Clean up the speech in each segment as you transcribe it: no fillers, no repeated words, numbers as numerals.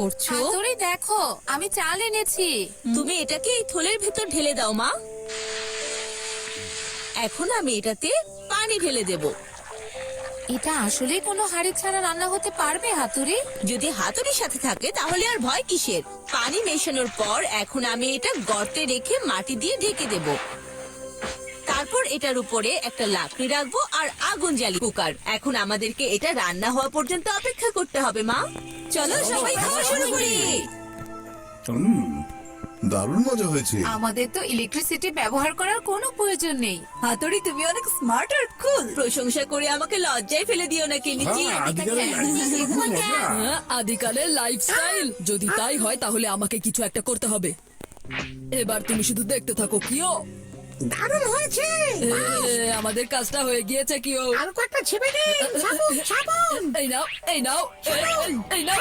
করছো? হাতুড়ি দেখো, আমি চাল এনেছি। তুমি এটাকে এই থলের ভেতর ঢেলে দাও মা। এখন আমি এটাতে পানি ঢেলে দেব। এটা আসলে কোনো হাড়ি ছাড়া রান্না হতে পারবে হাতুড়ি? যদি হাতুড়ির সাথে থাকে তাহলে আর ভয় কিসের। পানি মেশানোর পর এখন আমি এটা গর্তে রেখে মাটি দিয়ে ঢেকে দেব। তারপর এটার উপরে একটা লাকড়ি রাখবো আর আগুন জ্বালি কুকার। এখন আমাদেরকে এটা রান্না হওয়া পর্যন্ত অপেক্ষা করতে হবে মা। চলো সবাই খাওয়া শুরু করি। দারুণ মজা হয়েছে। আমাদের তো ইলেকট্রিসিটি ব্যবহার করার কোনো প্রয়োজন নেই। হাতুড়ি তুমি অনেক স্মার্ট আর কুল। প্রশংসা করে আমাকে লজ্জায় ফেলে দিও না কেনিচি। আদিকালের লাইফস্টাইল। যদি তাই হয় তাহলে আমাকে কিছু একটা করতে হবে। এবার তুমি শুধু দেখতে থাকো কিও। দারুণ হয়েছে। আমাদের কাজটা হয়ে গিয়েছে কিও। আর কয়েকটা ছেপে দিন। সাবুন সাবুন। এই নাও, এই নাও, এই নাও।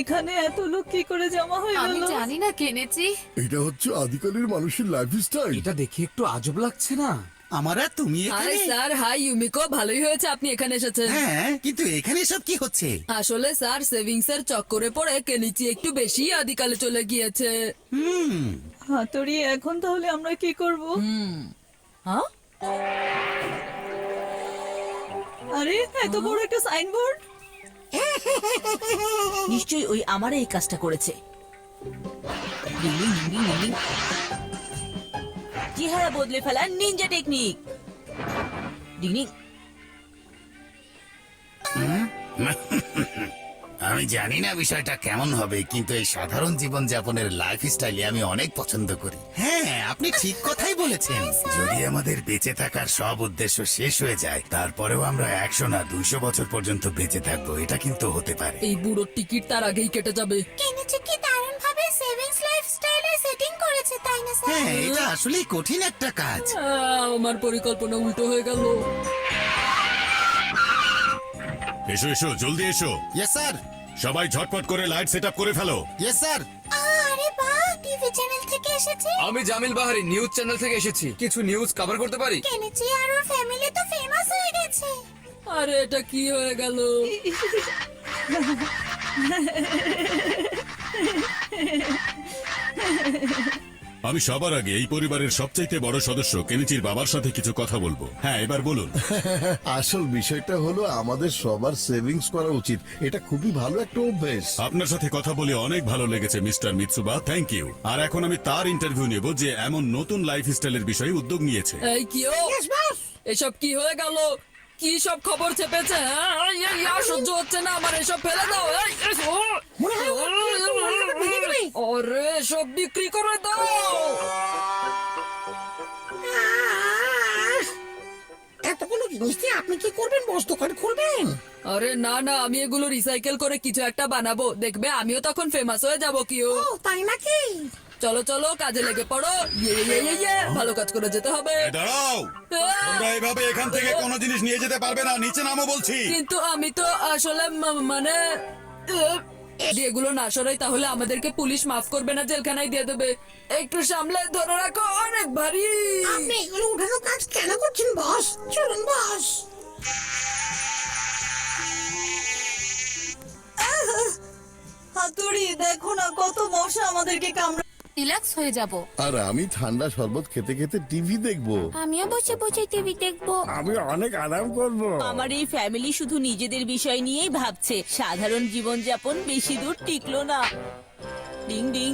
এখানে এত লোক কি করে জমা হয়ে আমি গেল? জানি না কিনেছি। এটা হচ্ছে আদিকালের মানুষের লাইফস্টাইল। এটা দেখে একটু আজব লাগছে না? আমারা তুমি হাই এখানে? স্যার, হাই ইউমিকো, ভালোই হয়েছে আপনি এখানে এসেছেন। হ্যাঁ, কিন্তু এখানে সব কি হচ্ছে? আসলে স্যার সেভিংস এর চক্করে পড়ে কেনিচি একটু বেশি আদিকালে চলে গিয়েছে। হাতুড়ি, এখন তাহলে আমরা কি করব? হ্যাঁ, আরে এত বড় একটা সাইনবোর্ড! নিশ্চয়ই ওই আমার এই কাজটা করেছে। চেহারা বদলে ফেলা নিনজা টেকনিক। ডিং আমি জানি না বিষয়টা কেমন হবে, কিন্তু এই সাধারণ জীবন যাপনের লাইফ স্টাইলে আমি অনেক পছন্দ করি। হ্যাঁ, আপনি ঠিক কথাই বলেছেন। যদি আমাদের বেঁচে থাকার সব উদ্দেশ্য শেষ হয়ে যায়, তারপরেও আমরা 100 না 200 বছর পর্যন্ত বেঁচে থাকবো, এটা কিন্তু হতে পারে। এই বুড়োর টিকিট তার আগেই কেটে যাবে। কিনেছি কি দারুণ ভাবে সেভিংস লাইফস্টাইলে সেটিং করেছে, তাই না স্যার? হ্যাঁ, এটা আসলেই কঠিন একটা কাজ। আমার পরিকল্পনা উল্টো হয়ে গেল। এসো এসো, জলদি এসো। Yes sir. সবাই ঝটপট করে লাইট সেট আপ করে ফেলো। Yes sir. আরে বাহ, টিভি চ্যানেল থেকে এসেছে। আমি জামিল বাহারি, নিউজ চ্যানেল থেকে এসেছি। কিছু নিউজ কভার করতে পারি? কিনেছি আর ওর ফ্যামিলি তো ফেমাস হয়ে গেছে। আরে এটা কি হয়ে গেল? আমি সবার আগে এই পরিবারের সবচাইতে বড় সদস্য কেনিচির বাবার সাথে কিছু কথা বলবো। হ্যাঁ, এবার বলুন। আসল বিষয়টা হলো আমাদের সবার সেভিংস করা উচিত। এটা খুবই ভালো একটা অভ্যেস। আপনার সাথে কথা বলে অনেক ভালো লেগেছে মিস্টার মিৎসুবা, থ্যাংক ইউ। আর এখন আমি তার ইন্টারভিউ নেব যে এমন নতুন লাইফ স্টাইলের বিষয়ে উদ্যোগ নিয়েছে। এই কিও, এসব কি হয়ে গেল? কি সব খবর চেপেছে? আর সহ্য হচ্ছে না আমার, এসব ফেলে দাও। আরে সব বিক্রি করে দাও। এতগুলো জিনিস দিয়ে আপনি কি করবেন? বস, দোকান খুলবেন? আরে না না, আমি এগুলো রিসাইকেল করে কিছু একটা বানাবো, দেখবে আমিও তখন ফেমাস হয়ে যাবো। কিও, ও তাই নাকি? চলো চলো কাজে লেগে পড়ো। ভালো কাজ করে যেতে হবে। দাঁড়াও, তোমরা এভাবে এখান থেকে কোনো জিনিস নিয়ে যেতে পারবে না, নিচে নামো বলছি। কিন্তু আমি তো আসলে মানে যদি এগুলো না সরাই তাহলে আমাদেরকে পুলিশ মাফ করবে না, জেলখানায় দিয়ে দেবে। একটু সামলে ধরে রাখো, অনেক ভারী। আপনি এগুলো উঠানোর কাজ কেন করছেন বস? চলুন বস। হাতুড়ি, দেখো না কত মশা আমাদেরকে কামড়া। রিল্যাক্স হয়ে যাব। আর আমি ঠান্ডা শরবত খেতে খেতে টিভি দেখবো। আমিও বসে বসে টিভি দেখবো। আমি অনেক আরাম করব। আমার এই ফ্যামিলি শুধু নিজেদের বিষয় নিয়েই ভাবছে। সাধারণ জীবনযাপন বেশি দূর টিকলো না। Ding ding.